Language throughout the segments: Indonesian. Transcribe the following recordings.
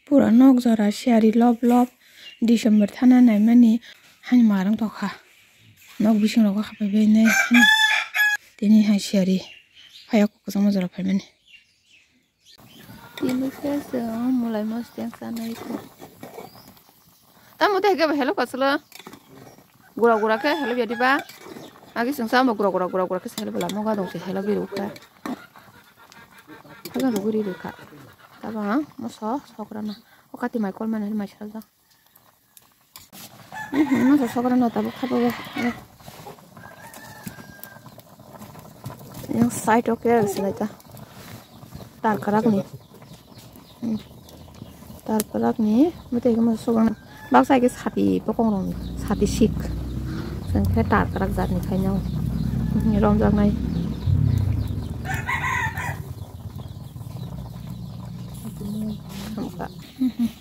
pura nok jora siari lob lob December thana nai mani hani marang to kha nok bising ro kha pai ne tini hai siari phaya ko jama jora phai mani ini ke mulai mas yang sana itu tamu teh ke hello kasla gura ke hello jadi ba agi sengsa mo gura ke hello bala mo ga dong se hello biru ka aga ruguri ka taba mo so sokrana okati mai kol mana mai salda mo so sokrana taba khaba yang side oke selata tar karak nih mute ke mo sokrana baksa ke sati pokong rong sati sik sen ke tar karak zat ni khai nyang ni rom jak nai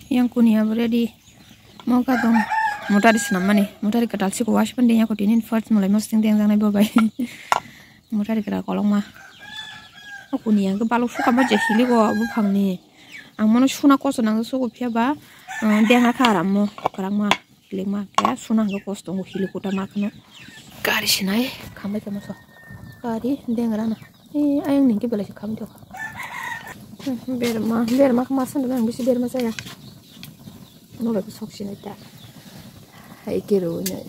yang kunia beredi mau kadang motor di sana mana motor di ketal sih kuas pendenya kotinin first mulai mas ting ting jangan bawa motor di ketal kolong mah aku nih yang kebalu suka baca hili kok bupang nih ang mana suna kos nang suku pia ba dia nggak karam mo kerang mah hili mah kayak suna nggak kos tunggu hili kuda makan kari sih naik kami kamu so kari dia ngerana ayang nih ke belas kami tuh biar mah kemasan dengan bisa biar mah saya mulai besok sini tak hai kiro nya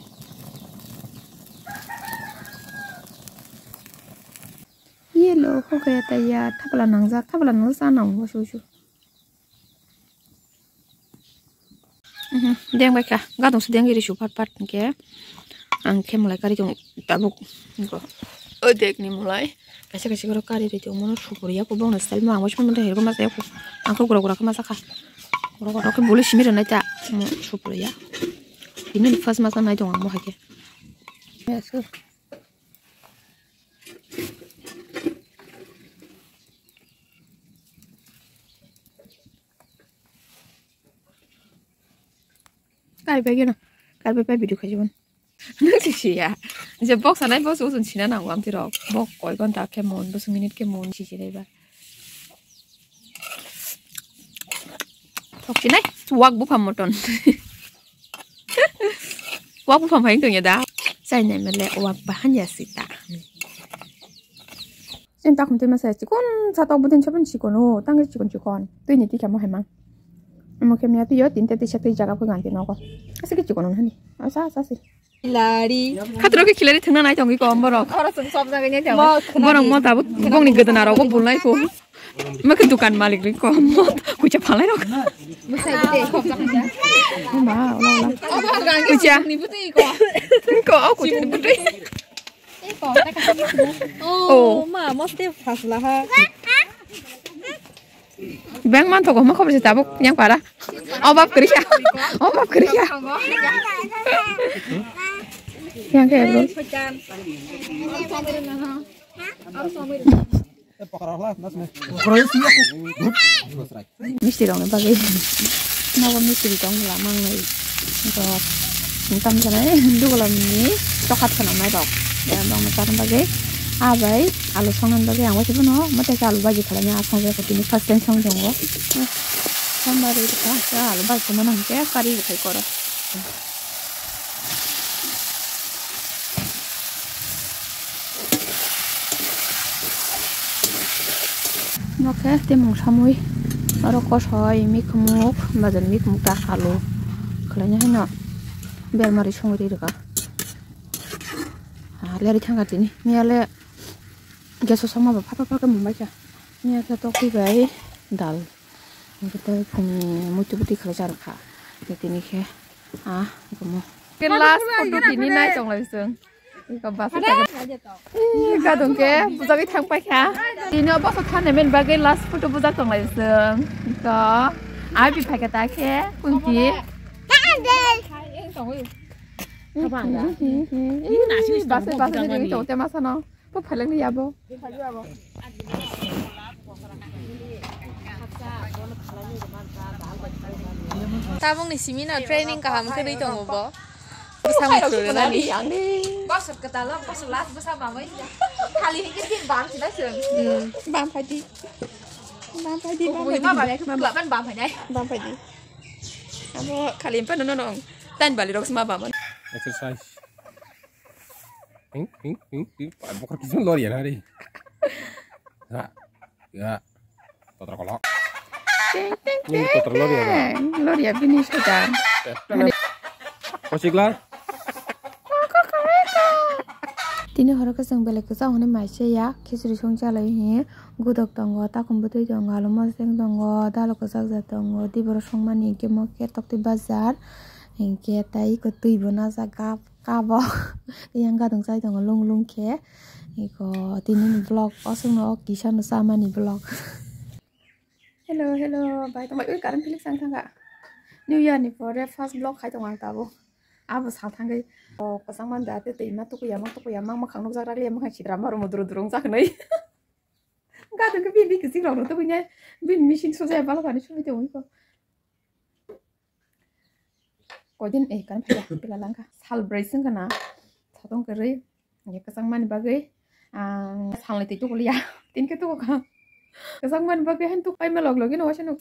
yelo kok kayak taya tapalan nang sana mau susu dia mereka nggak tahu sedang giri super part ke angke mulai kari jong tabuk odek nih mulai kasih kalau kari itu mau super ya aku bang nasel mah mau cuma mendengar mas aku gura ke masak gura ke boleh simir nanti mau super ya ini first masak nanti dong mau hake ya so kari bagi video kajian nanti sih ya jadi box sana box usun cina nang wam tirok box koi kon tak kemon box minit kemon sih jadi ba ok này wak bu pham moton wak bu pham hay tuh ya dah saya nih mele wak bahan ya sita sen tak untuk masa cikon satu bulan coba cikono tanggal cikon tuh ini tiga mau hemang mau kemia tuh ya tinta tiga jaga pengantin aku asik cikono hani asa sih lari katro ke kilari thengna nai tongi ko amborok khara sung sob jaga nya thang borong mo tabu gong ni gedana ro ko bulnai ko mak dukan malik ri ko mo kucha phalai ro musai de khop jaga ma ola aba gang ke kucha ni buti ko kucha ni buti ko ta ka oh ma moste fasla ha bang man to ko ma khop se tabu yang para obab kriya yang kayak bro mesti dong pakai nawa mesti dong lamang nih untuk entam sana dulu kalau ini coklat sana mai dok ya bang macam pakai abai alu songan pakai yang wajib no mata alu baju kalau nya asal saya ini first time song jongo sambar itu kan alu baju mana kayak kari kayak koro oke timung samui aro kos hoy mikmuk badan mikmuk ta halu kalanya hena biar mari songri reka lari thangga tini miale geso sama ba papa ke mumbai ka nia ta to ki gai dal kita puni mutu buti khala rakha tini ke gomo kelas foto tini nai tong lai sung ka basa ka dong ke buja ke thang pai kha tini ba so khane men ba ke last foto buja tong lai sung ka ai bi phai ka ta ke kunti Kapan dah? Ini nasi basa ni to te masa no po phalang ni yabo tabung ni simina training kaham ke dito mo bo bersama dulu nani bos ketala bos las bersama mai kali ini tin bam sih dah sih bam phai di Bampai di. Mama balik kelapan bampai deh. Bampai di. Amo kalian pa nonong. Tan balik rok sama baman. Exercise. Bukan kisah lori ya hari. Ya. Total kolok. Ini total lori ya. Lori ya finish kita. Kosiklar. Tini hara ka sang belek sa hone maise ya khesuri song chalai hi gudok tongo ta kumbutui tongo aloma seng tongo dalo ko sakja tongo diboro songmani ke mo ke tokti bazar ke tai ko tui bona sa kabo yang gadong sai tongo lung ke iko tini vlog osong no kisan samani vlog. Hello bye tongo ui karan pilik sang thanga New Year ni for first vlog khai tongo tabo abo sang thangai pasang man date te ima tuku yamang makhang nok jakra le makhang chidra maru modro drong jaknai ga dong ke bi kisi rong to kunya bin machine so ja bal kani chumi te oi ko din kan phya pila langka celebration kana thadong ke re ye kasang man bagai sang le te tu kulia tin ke tu ka kasang man bagai han tu pai ma log login wasano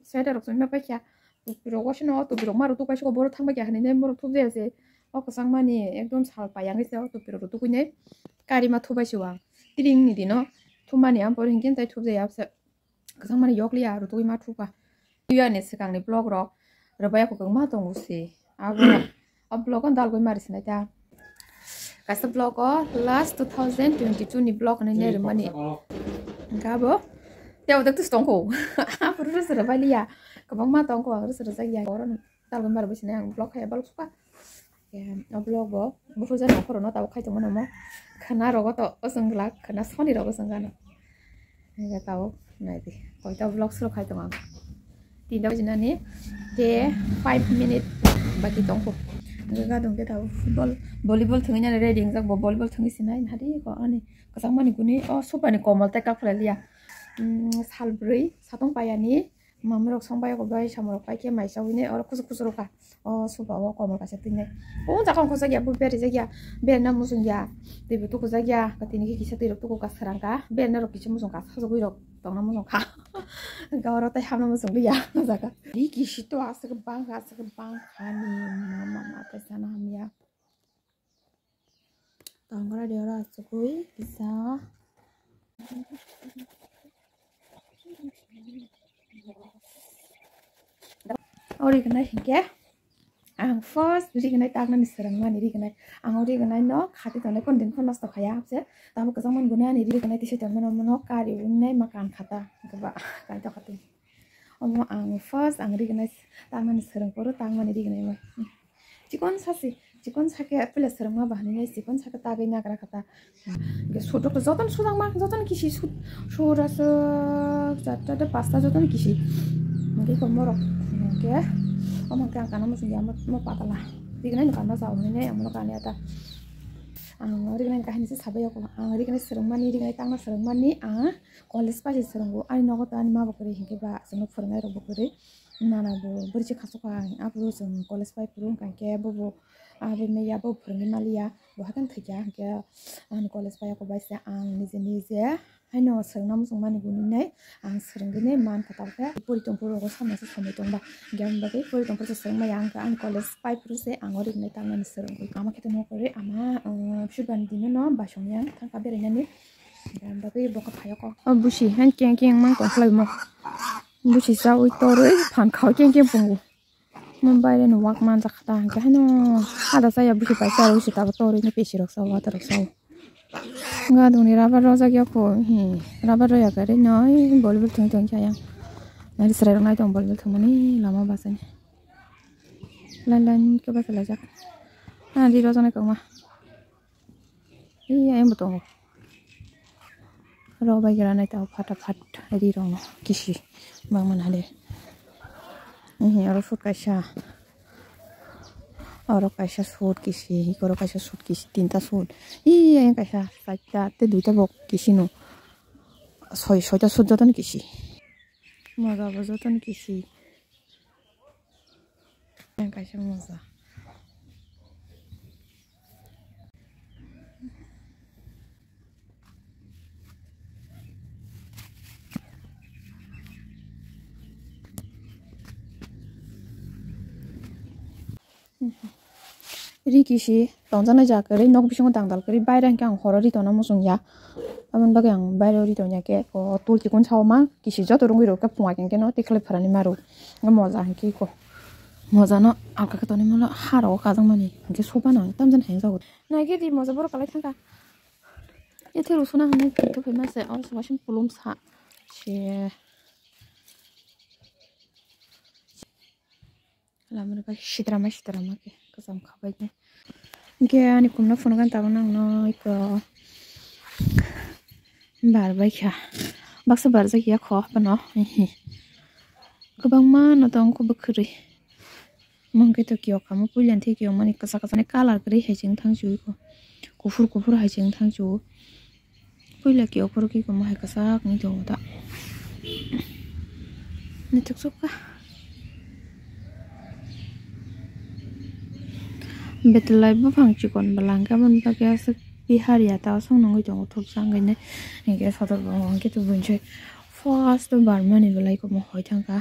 sweater rok sumi pa kya tu biro wasano tu biro maru tu ka shiko boro thangba kya hani ne boro tu je kasang mani ekdom sal payang ise tu biro tu kunyai kari ma thu ba shiwa tiring ni dino thu mani am por hingin tai thu je yapse kasang mani yok liya ru tu ma thu ka ya ne sekang ni blog ro robaya ko ma tong usi abo blog on dal ko maris na ta kasa blog ko last 2022 ni blog ne ne mani ngabo ya udah tu stong ko apa ru sera balia kabang ma tong ko ru sera ya orang dal ko mar bisi na blog ya bal suka ya blog bo bufuza na ko no ta khai tong na mo khana ro to osang glak khana soni ro osang gana ya tao nai di ko ta vlog slo khai tong tin da jina ni de 5 minute baki tong ko ga dong ke tao football volleyball thungi na ready jak bo volleyball thungi sinai hari ko ani kasang mani guni sopa ni komal ta ka phlelia salbrui satong payani mamrok songbay ko bai samrok pai ke mai sawine or kusuk ka sopa wa komal ka setine o jakon ko sagya bu beri jagya be na musung ya de bu ko jagya ka tini ki kisa tirok ko ka sarangka be na rok kichu musung ka sa gui rok tong na musung ka ga ro tai hamna musung ya jaka ri ki shito asak bang khani mama ma ta sana hamya tangara de ora asugui bisa ori kana hingke ang first ri kana tagna ni serang mani ri kana ang ori kana no khati tane kon din kon nasta khaya apse tamu ka zaman guna ni ri kana tise tamna no kari unne makan khata ba kai ta khati omo ang first ang ri kana tagna ni serang poro tagma ni ri kana ma cikon sake apple serang ma bahani ni cikon sake tagai na kara khata ge soto to joton sudang ma joton kishi suras jatta de pasta joton kishi ngi ko moro ke omo kan kana mo sunya mo patala digna ni kana saw ni ne amono kana ata ang ori kana kahini se sabai ko ang ori kana serang mani ri kana tangna serang mani college pa serang go ai nogo tani ma bokore hinke ba sono fornai ro bokore nana bo burche khaso ka apu sung college pa purung kan ke bo abu me ya bo fornai malia bo hakan thya ke an college pa ko ba se ang nije haino serang sung mani guni nei ang serang gene man kata ka puri tong puro ko samna se samai tong ba gyam ba ke puri tong puro serang ma yang ka an college pa puro se ang ori nei tang ni serang ko ama ke no kore ama shuban din no ba shong yang thang ka bere ni gyam ba ke bo ka phayo ko bushi han keng mang ko khlai mo bushi sa ui toroi phan khau keng pungu mumbai re no wak man jakhta ka hano ada saya bushi pa sa ru ta toroi ni peshi rok sa wa ta rok sa nga doni raba roza kya ko raba ro ya kare noi bolbol thong kya nari srai rong nai tong bolbol thong mani lama basani lan ke ba kala jak di roza na kama iya em botong ro ba gira nai ta phat di rong kishi bang man hale aro fut kaisha aro kaisha sud kisi ikoro kaisha sud kisi tinta sud iya yang kaisha saita te duita bok kisi no soita sud joton kisi moza bo joton kisi yang kaisha moza Rikishi tongzana jakari nok bisong tangdal kari bayran kang horori tona musung ya aman bagang bayro ri tonya ke ko tulti kun chauma kishi joto rungi ro ka punga ken no tikhle pharani maru ngoza hanki ko moza no alka ka toni mola haro ka jang mani ke soba no tamjan heng jago na ke di moza bor kalai thanga ye thiru suna hne to famous e also washing pulum sa che lamar ba shidrama ke kasam khabai ne ke ani kumna phone kan tabana no iko bar bai kha baksa bar ja ya kho bano kubang ma no tong ko bukhri mangke to kyo kamu pulian the kyo mani kasa kasa ne kalar kri he jing thang ju ko kufur ha jing thang ju puila kyo por ki ko ma he kasa ni do da ni tuk ka betlai bu phang chi kon balang ka man ba kya sa bihar ya ta song nong jong thop sang ne nge sadar bang ke tu bunche first bar mani belai ko mo hoi thang ka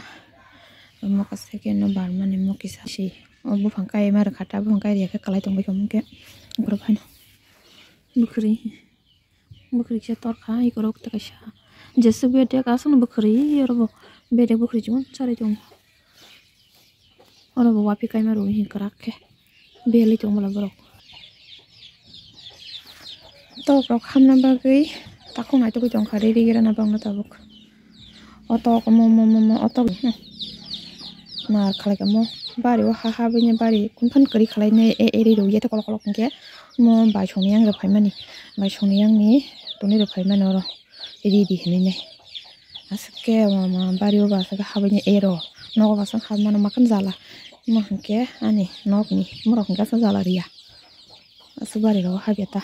mo ka second bar mani mo kisa si bu phang kai mar khata bu phang kai ya ka kalai tong bai ko ke gro phaino bukri che tor kha i ko ta ka sha jesu be te ka sun bukri yor bo be de bukri jun chare jong ora bo wapi kai maru hi krak ke beli jong mala borok to rok hamna bagai takung ai to jong khari ri gira na bang na tabuk oto ko mo oto mar khalai ka mo bari wa ha benya bari kun kari khalai ne e ri ro ye to kol kol ke mo bai choni yang ro phai mani bai choni yang ni to ni ro phai mani ro ri hini ne aske ma bari wa ba sa ha benya e ro no ba sa ha ma makan jala ma ke ani nok ni mo ro ka sa jala ria asubari ro ha beta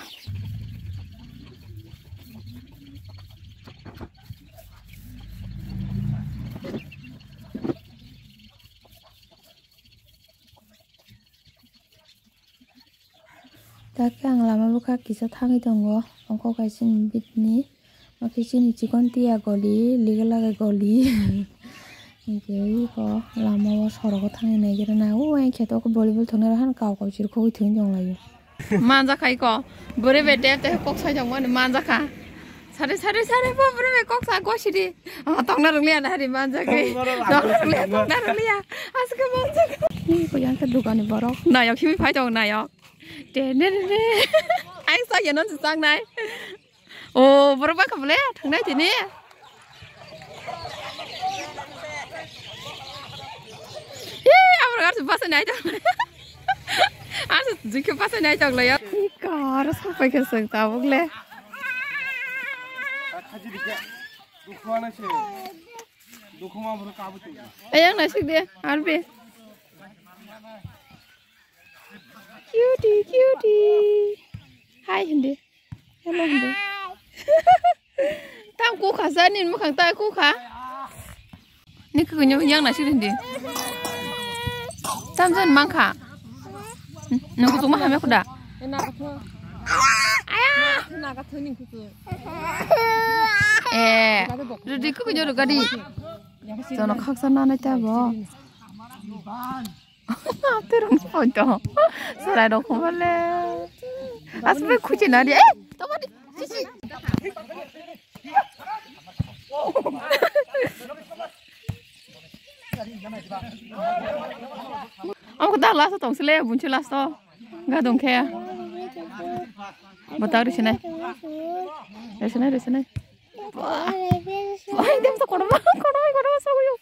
takang lama buka kisah tangi tonggo ongko kaisin bitni makisin cikon tia goli ligala goli ngei ko lama wa soro ko tangi nei jera na o ai kheto ko volleyball thone han kaw kaw chir ko thing jong layo manja khai ko bore bete te kok sai jong man manja kha sare bo bore be kok sa go siri tongna runglia na hari manja ke tongna runglia aske manja ko yang ka dukani borok na yok himi phai jong na yok Dene anh sao giờ nó sang này ồ bữa bác cầm lé thằng này thì nè anh bữa gặp bác này đâu anh chỉ cái bác này chẳng lấy á có nó sao phải cái sừng tao bốc lé anh này xích đi ăn đi cutie hai hindi hello hindi tam ku kha sa nin mo khang tai ku kha ni ku nyu yang na shi hindi tam jan mang kha no ku ma ha me ku da na ka tho aya na ka tho ning ku di ku nyu ga di so no khak sa na na ta bo terus foto sarai dong kembali asal kucing nadi toma di sisi aku dah las tong sele muncul las to nggak dong kayak betul di sini wah ini masa korma sagu yuk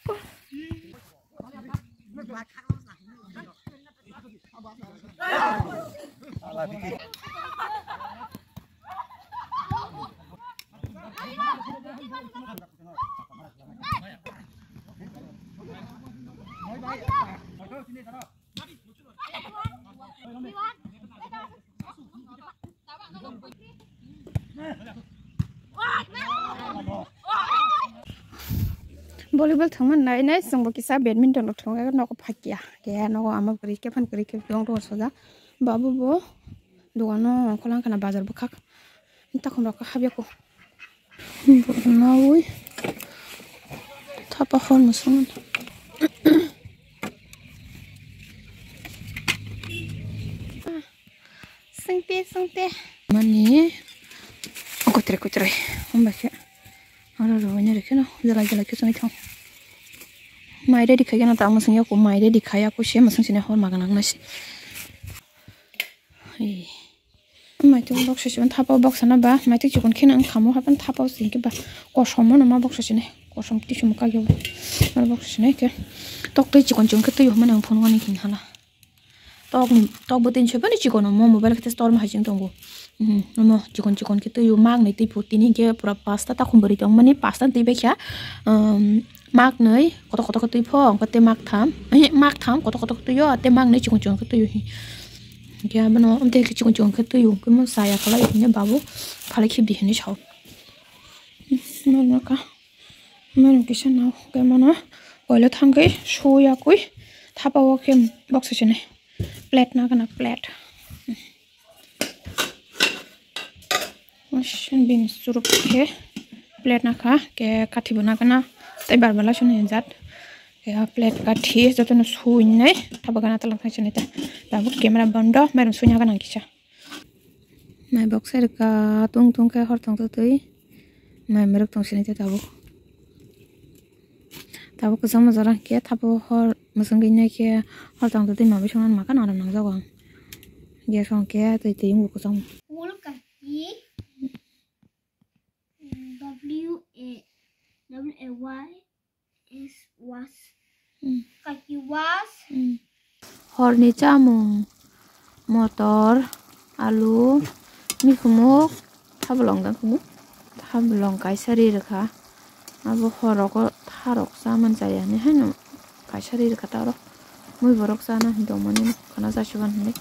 volleyball thangman nai sangbo kisa badminton lo thang ga no ko phakya ke no ko ama kri ke dong ro soda babu bo dogano kolang kana bazar bu khak ta khon ro ka habya ko na oi thapa hon musun sangte mani kotre ombake aro ronya rekena jala ke songi thong mai ready khagena ta masung ya ko mai ready khaya ko she masung sine hor maganang nasi mai tu box session thapa box na ba mai tu chikon khena khamo hapan thapa sin ke ba ko somo na ma box session ko som ti sum ka yo ma box session ke tok te chikon chung ke tu yo manang phone ngani kin hala tok botin che pani chikon mo mobile ke store ma hajing tongo no chikon ke tu yo mag nei ti putin ke pura pasta ta khumbari tong mani pasta ti be kya mag nei koto ke tu phong ko te mag tham koto ke tu yo te mag nei chikon chung ke tu yo kya bano am te chikon chung ke tu yo ke mo saya kala ne babu phale khi bi ni chau no ka man ke sana ke mana oilo thangai soya koi thapa wa kem box session plate na kana plate machine bin surup ke plate na ka ke kathi bana kana tai bar bala shone jat ke plate kathi joto no sui nai thapa kana talang khachane ta tabu camera bando meron sunya kana kisha mai box er ka tung ke hor tong tei mai merok tong sine ta tabu ko sama zara ke tabu hor masang gine ke hor tong tei ma bishon ma kana nang jawang ge song ke tei ngu ko song was kaki was hor ni chamung motor alu mi khumuk thablong kai sari rakha abo horoko tharok saman jaya ni hanu kai sari rakha taro mui borok sana domani kana jasuban ni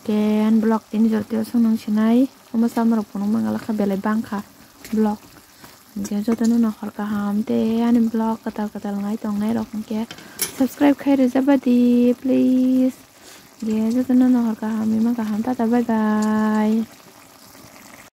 ken block tini jortio sonong sinai oma samaro ponong mangala kha belai bangkha block ke jotano no horka hamte ani block katal ngai tong nai rok ke subscribe khai rezabadi please ge jotano no horka hami ma ka ham ta bye bye